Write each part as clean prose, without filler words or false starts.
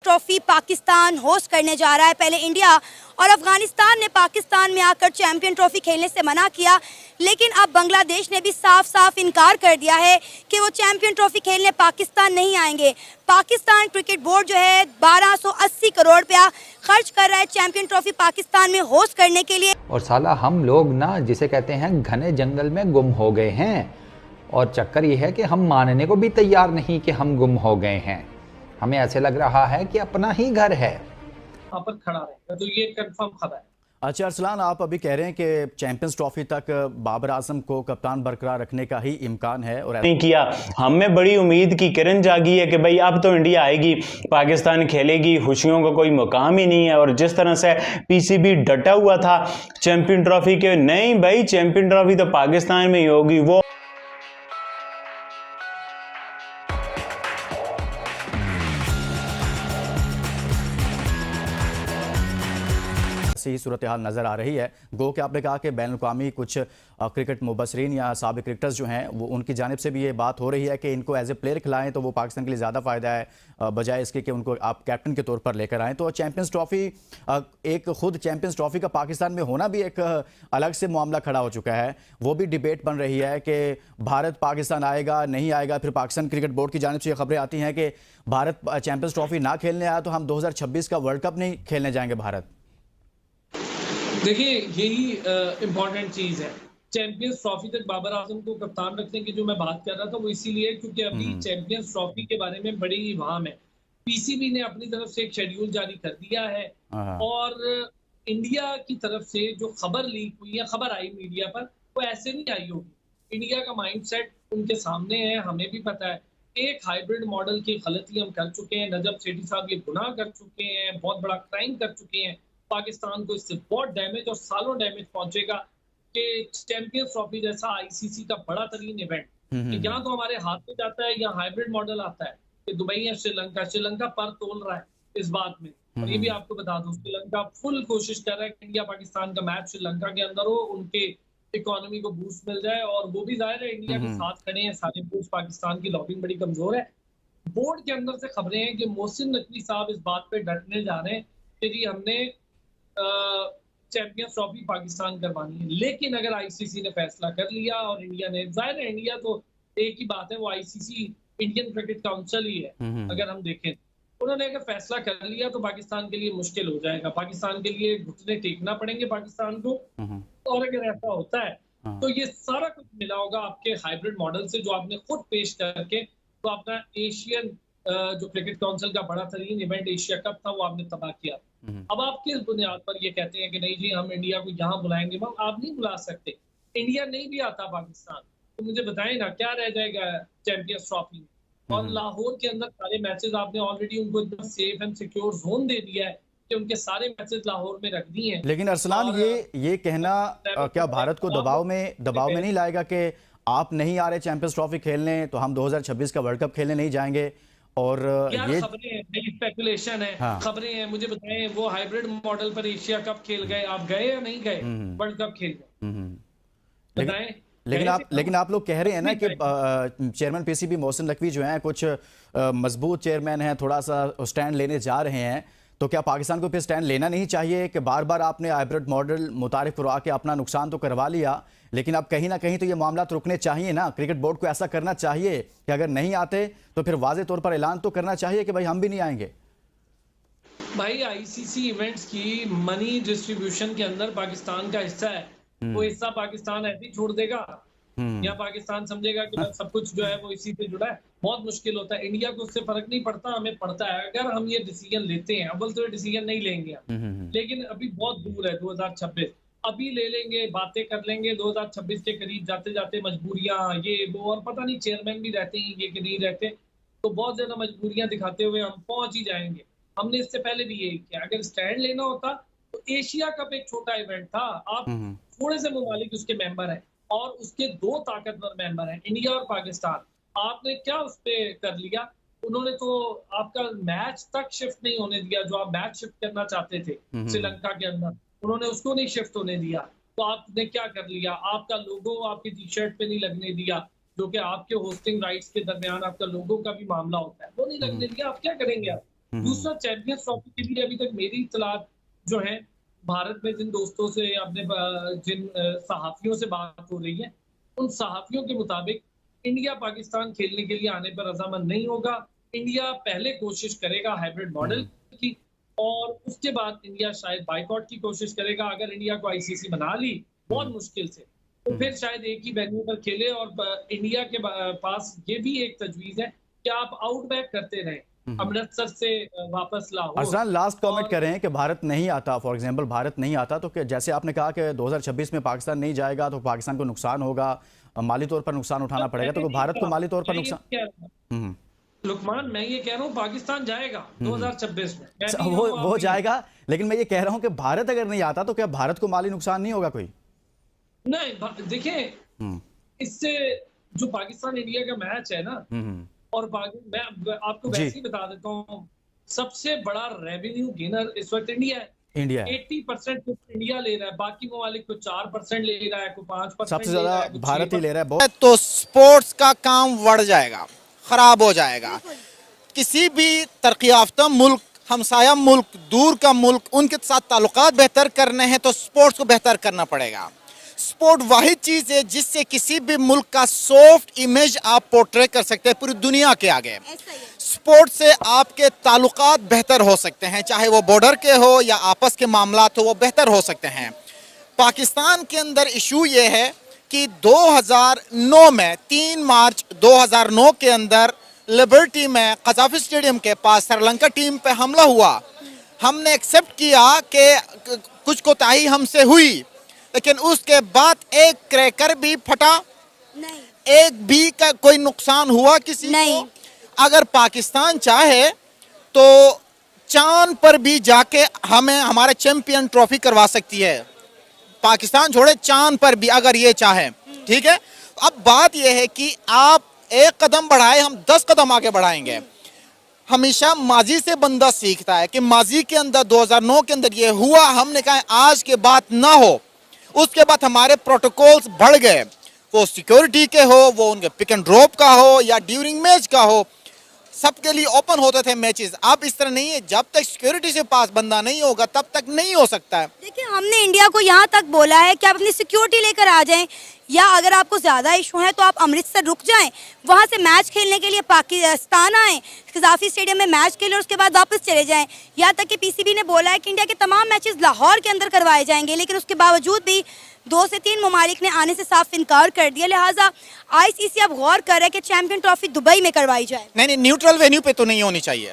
Trophy Pakistan host करने जा रहा है। पहले इंडिया और अफगानिस्तान ने पाकिस्तान में आकर चैंपियन ट्रॉफी खेलने से मना किया, लेकिन अब बांग्लादेश ने भी साफ साफ इनकार कर दिया है कि वो चैंपियन ट्रॉफी खेलने पाकिस्तान नहीं आएंगे। पाकिस्तान क्रिकेट बोर्ड जो है 1280 करोड़ रुपया खर्च कर रहा है चैंपियन ट्रॉफी पाकिस्तान में होस्ट करने के लिए। और साला हम लोग ना जिसे कहते हैं घने जंगल में गुम हो गए हैं, और चक्कर ये है कि हम मानने को भी तैयार नहीं कि हम गुम हो गए हैं। हमें ऐसे लग रहा है कि अपना ही घर है, वहाँ पर खड़ा रहेगा, तो ये कंफर्म खबर है। अच्छा अरसलान, आप अभी कह रहे हैं कि चैंपियंस ट्रॉफी तक बाबर आजम को कप्तान बरकरार रखने का ही इम्कान है और नहीं किया। हमें बड़ी उम्मीद की किरण जागी है कि भाई अब तो इंडिया आएगी, पाकिस्तान खेलेगी, खुशियों का कोई मुकाम ही नहीं है। और जिस तरह से पीसीबी डटा हुआ था चैंपियन ट्रॉफी के, नहीं भाई चैंपियन ट्रॉफी तो पाकिस्तान में ही होगी। वो ही सूरत हाल नज़र आ रही है। गो कि आपने कहा कि बैन अवी कुछ क्रिकेट मुबसरीन या साबिक क्रिकेटर्स जो हैं वो उनकी जानिब से भी ये बात हो रही है कि इनको एज ए प्लेयर खिलाएं तो वो पाकिस्तान के लिए ज़्यादा फ़ायदा है, बजाय इसके कि उनको आप कैप्टन के तौर पर लेकर आएँ। तो चैंपियंस ट्रॉफी एक खुद चैंपियंस ट्रॉफी का पाकिस्तान में होना भी एक अलग से मामला खड़ा हो चुका है। वो भी डिबेट बन रही है कि भारत पाकिस्तान आएगा नहीं आएगा। फिर पाकिस्तान क्रिकेट बोर्ड की जानिब से ये खबरें आती हैं कि भारत चैंपियंस ट्रॉफी ना खेलने आया तो हम 2026 का वर्ल्ड कप नहीं खेलने जाएंगे भारत। देखिए यही इम्पोर्टेंट चीज है। चैंपियंस ट्रॉफी तक बाबर आजम को कप्तान रखने की जो मैं बात कर रहा था वो इसीलिए क्योंकि अभी चैंपियंस ट्रॉफी के बारे में बड़ी वाहम है। पीसीबी ने अपनी तरफ से एक शेड्यूल जारी कर दिया है और इंडिया की तरफ से जो खबर लीक हुई है, खबर आई मीडिया पर, वो ऐसे नहीं आई होगी। इंडिया का माइंडसेट उनके सामने है, हमें भी पता है। एक हाइब्रिड मॉडल की गलती हम कर चुके हैं। नजब सेठी साहब ये गुनाह कर चुके हैं, बहुत बड़ा क्राइम कर चुके हैं। पाकिस्तान को इससे बहुत डैमेज और सालों डैमेज पहुंचेगा कि चैंपियंस ट्रॉफी जैसा आईसीसी का बड़ा तरीन इवेंट यहाँ तो हमारे हाथ में जाता है, यहाँ हाइब्रिड मॉडल आता है कि दुबई या श्रीलंका पर तोल रहा है इस बात में। और ये भी आपको बता दूं, श्रीलंका फुल कोशिश कर रहा है कि इंडिया पाकिस्तान का मैच श्रीलंका के अंदर हो, उनके इकोनॉमी को बूस्ट मिल जाए। और वो भी जाहिर है इंडिया के साथ खड़े हैं सारे बूस्ट। पाकिस्तान की लॉबिंग बड़ी कमजोर है। बोर्ड के अंदर से खबरें हैं कि मोहसिन नकवी साहब इस बात पे डटने जा रहे हैं कि जी हमने चैंपियंस ट्रॉफी पाकिस्तान करवानी है। लेकिन अगर आईसीसी ने फैसला कर लिया और इंडिया ने, जाहिर है इंडिया तो एक ही बात है, वो आईसीसी इंडियन क्रिकेट काउंसिल ही है। अगर हम देखें उन्होंने अगर फैसला कर लिया तो पाकिस्तान के लिए मुश्किल हो जाएगा, पाकिस्तान के लिए घुटने टेकना पड़ेंगे पाकिस्तान को। और अगर ऐसा होता है तो ये सारा कुछ मिला होगा आपके हाइब्रिड मॉडल से जो आपने खुद पेश करके तो अपना एशियन जो क्रिकेट काउंसिल का बड़ा तरीन इवेंट एशिया कप था वो आपने तबाह किया। अब आप किस बुनियाद पर ये कहते हैं कि नहीं जी हम इंडिया को यहाँ बुलाएंगे? आप नहीं बुला सकते। इंडिया नहीं भी आता पाकिस्तान तो मुझे बताएं ना क्या रह जाएगा चैंपियंस ट्रॉफी में। और लाहौर के अंदर सारे मैचेस आपने ऑलरेडी उनको इतना सेफ एंड सिक्योर जोन दे दिया है कि उनके सारे मैचेस लाहौर में रख दिए हैं। लेकिन अरसलान ये कहना क्या भारत को दबाव में नहीं लाएगा कि आप नहीं आ रहे चैंपियंस ट्रॉफी खेलने तो हम 2026 का वर्ल्ड कप खेलने नहीं जाएंगे? और ये खबरें हैं, स्पेकुलेशन है। खबरें हैं, मुझे बताएं वो हाइब्रिड मॉडल पर एशिया कप खेल गए, आप गए या नहीं गए? वर्ल्ड कप खेल गए, बताएं। लेकिन आप लोग कह रहे हैं ना कि चेयरमैन पीसीबी मोहसिन नकवी जो हैं कुछ मजबूत चेयरमैन हैं, थोड़ा सा स्टैंड लेने जा रहे हैं। तो क्या पाकिस्तान को फिर स्टैंड लेना नहीं चाहिए कि बार बार आपने हाइब्रिड मॉडल मुतारिफ करवा के अपना नुकसान तो करवा लिया, लेकिन अब कहीं ना कहीं तो ये मामला रुकने चाहिए ना? क्रिकेट बोर्ड को ऐसा करना चाहिए कि अगर नहीं आते तो फिर वाज़े तौर पर ऐलान तो करना चाहिए कि भाई हम भी नहीं आएंगे। भाई आईसीसी इवेंट्स की मनी डिस्ट्रीब्यूशन के अंदर पाकिस्तान का हिस्सा है। वो हिस्सा पाकिस्तान ऐसे ही छोड़ देगा या पाकिस्तान समझेगा कि सब कुछ जो है वो इसी से जुड़ा है? बहुत मुश्किल होता है। इंडिया को उससे फर्क नहीं पड़ता, हमें पड़ता है। अगर हम ये डिसीजन लेते हैं, अव्वल तो ये डिसीजन नहीं लेंगे लेकिन अभी बहुत दूर है 2026, अभी ले लेंगे, बातें कर लेंगे। 2026 के करीब जाते जाते मजबूरियां ये वो और पता नहीं चेयरमैन भी रहते हैं ये कि नहीं रहते, तो बहुत ज्यादा मजबूरियां दिखाते हुए हम पहुंच ही जाएंगे। हमने इससे पहले भी यही किया। अगर स्टैंड लेना होता तो एशिया कप एक छोटा इवेंट था। आप थोड़े से ममालिक उसके मेंबर हैं और उसके दो ताकतवर मेंबर हैं, इंडिया और पाकिस्तान। आपने क्या उस पर कर लिया? उन्होंने तो आपका मैच तक शिफ्ट नहीं होने दिया। जो आप मैच शिफ्ट करना चाहते थे श्रीलंका के अंदर, उन्होंने उसको नहीं शिफ्ट होने दिया। तो आपने क्या कर लिया? आपका लोगो आपकी टी शर्ट पे नहीं लगने दिया, जो कि आपके होस्टिंग राइट्स के दरमियान आपका लोगो का भी मामला होता है, वो नहीं लगने दिया। आप क्या करेंगे? आप दूसरा, चैंपियंस ट्रॉफी के लिए अभी तक मेरी इत्तलात जो है, भारत में जिन दोस्तों से, अपने जिन सहाफियों से बात हो रही है, उन सहाफियों के मुताबिक इंडिया पाकिस्तान खेलने के लिए आने पर रजामंद नहीं होगा। इंडिया पहले कोशिश करेगा हाइब्रिड मॉडल की, और उसके बाद इंडिया शायद बाइकआउट की कोशिश करेगा। अगर इंडिया को आईसीसी बना ली बहुत मुश्किल से, तो फिर शायद एक ही वेन्यू पर खेले। और इंडिया के पास ये भी एक तजवीज है कि आप आउटबैक करते रहें, अमृतसर से वापस लाहौर। अरसलान, लास्ट कमेंट कर रहे हैं कि भारत नहीं आता, फॉर एग्जांपल भारत नहीं आता तो जैसे आपने कहा कि 2026 में पाकिस्तान नहीं जाएगा तो पाकिस्तान को नुकसान होगा, माली तौर पर नुकसान उठाना पड़ेगा, तो भारत को माली तौर पर नुकसान। लुकमान, मैं ये कह रहा हूँ पाकिस्तान जाएगा 2026 में, वो जाएगा, लेकिन मैं ये कह रहा हूँ कि भारत अगर नहीं आता तो क्या भारत को माली नुकसान नहीं होगा कोई? नहीं, देखिए, इससे जो पाकिस्तान इंडिया का मैच है ना, और मैं आपको वैसे ही बता देता हूँ, सबसे बड़ा रेवेन्यू गेनर इस वक्त इंडिया है। 80% इंडिया ले रहा है, बाकी ममालिक को 4% ले रहा है, को 5%, सबसे ज्यादा भारत ही ले रहा है। बहुत तो स्पोर्ट्स का काम बढ़ जाएगा, खराब हो जाएगा। किसी भी तरक्की याफ्ता मुल्क, हमसाया मुल्क, दूर का मुल्क, उनके साथ ताल्लुकात बेहतर करने हैं तो स्पोर्ट्स को बेहतर करना पड़ेगा। स्पोर्ट वाहिद चीज है जिससे किसी भी मुल्क का सॉफ्ट इमेज आप पोर्ट्रे कर सकते हैं पूरी दुनिया के आगे। स्पोर्ट से आपके ताल्लुकात बेहतर हो सकते हैं, चाहे वो बॉर्डर के हो या आपस के मामलात हो, वो बेहतर हो सकते हैं। पाकिस्तान के अंदर इशू ये है कि 2009 में 3 मार्च 2009 के अंदर लिबर्टी में कजाफी स्टेडियम के पास श्रीलंका टीम पे हमला हुआ। हमने एक्सेप्ट किया कि कुछ कोताही हमसे हुई, लेकिन उसके बाद एक क्रैकर भी फटा नहीं, एक भी का कोई नुकसान हुआ किसी नहीं। को अगर पाकिस्तान चाहे तो चांद पर भी जाके हमें हमारे चैंपियन ट्रॉफी करवा सकती है। पाकिस्तान छोड़े, चांद पर भी अगर ये चाहे, ठीक है। अब बात यह है कि आप एक कदम बढ़ाए, हम 10 कदम आगे बढ़ाएंगे। हमेशा माजी से बंदा सीखता है कि माजी के अंदर 2009 के अंदर ये हुआ, हमने कहा आज के बाद ना हो। उसके बाद हमारे प्रोटोकॉल्स बढ़ गए, वो सिक्योरिटी के हो, वो उनके पिक एंड ड्रॉप का हो या ड्यूरिंग मैच का हो, सबके लिए ओपन होते थे मैचेस। अब इस तरह नहीं है, जब तक सिक्योरिटी से पास बंदा नहीं होगा तब तक नहीं हो सकता है। देखिए, हमने इंडिया को यहाँ तक बोला है कि आप अपनी सिक्योरिटी लेकर आ जाएं, या अगर आपको ज़्यादा इशू है तो आप अमृतसर रुक जाएं, वहाँ से मैच खेलने के लिए पाकिस्तान आएँ, कजाफी स्टेडियम में मैच खेलें और उसके बाद वापस चले जाएं। यहाँ तक कि पीसीबी ने बोला है कि इंडिया के तमाम मैचेस लाहौर के अंदर करवाए जाएंगे, लेकिन उसके बावजूद भी 2 से 3 ममालिक ने आने से साफ इनकार कर दिया। लिहाजा आईसीसी अब गौर कर रहा है कि चैंपियन ट्रॉफी दुबई में करवाई जाए। नहीं, न्यूट्रल वेन्यू पे तो नहीं होनी चाहिए।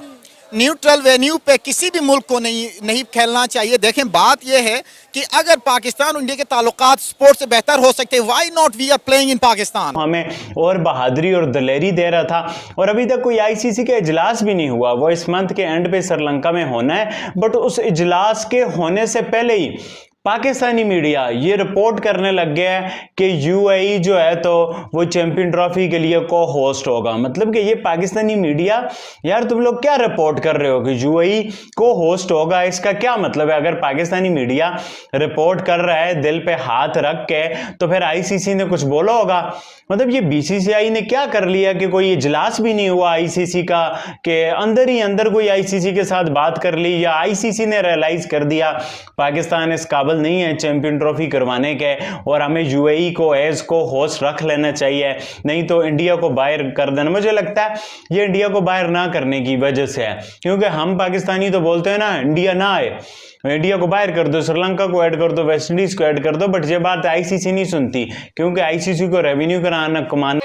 न्यूट्रल वेन्यू पे किसी भी मुल्क को नहीं खेलना चाहिए। देखें, बात यह है कि अगर पाकिस्तान और इंडिया के ताल्लुकात स्पोर्ट्स से बेहतर हो सकते हैं, why not we are playing in Pakistan. हमें और बहादुरी और दलेरी दे रहा था, और अभी तक कोई आईसीसी का इजलास भी नहीं हुआ। वो इस मंथ के एंड पे श्रीलंका में होना है, बट उस इजलास के होने से पहले ही पाकिस्तानी मीडिया ये रिपोर्ट करने लग गया है कि यूएई जो है तो वो चैंपियन ट्रॉफी के लिए को होस्ट होगा। मतलब कि ये पाकिस्तानी मीडिया, यार तुम लोग क्या रिपोर्ट कर रहे हो कि यूएई को होस्ट होगा? इसका क्या मतलब है? अगर पाकिस्तानी मीडिया रिपोर्ट कर रहा है दिल पे हाथ रख के, तो फिर आईसीसी ने कुछ बोला होगा। मतलब ये बीसीसीआई ने क्या कर लिया कि कोई इजलास भी नहीं हुआ आईसीसी का, के अंदर ही अंदर कोई आईसीसी के साथ बात कर ली, या आईसीसी ने रियलाइज कर दिया पाकिस्तान इस काबिल नहीं है चैंपियन ट्रॉफी करवाने के, और हमें यूएई को एज को होस्ट रख लेना चाहिए, नहीं तो इंडिया को बाहर कर देना। मुझे लगता है ये इंडिया को बाहर ना करने की वजह से है, क्योंकि हम पाकिस्तानी तो बोलते हैं ना इंडिया ना आए, इंडिया को बाहर कर दो, श्रीलंका को ऐड कर दो, वेस्ट इंडीज को ऐड कर दो, बट ये बात आईसीसी नहीं सुनती, क्योंकि आईसीसी को रेवेन्यू कमाना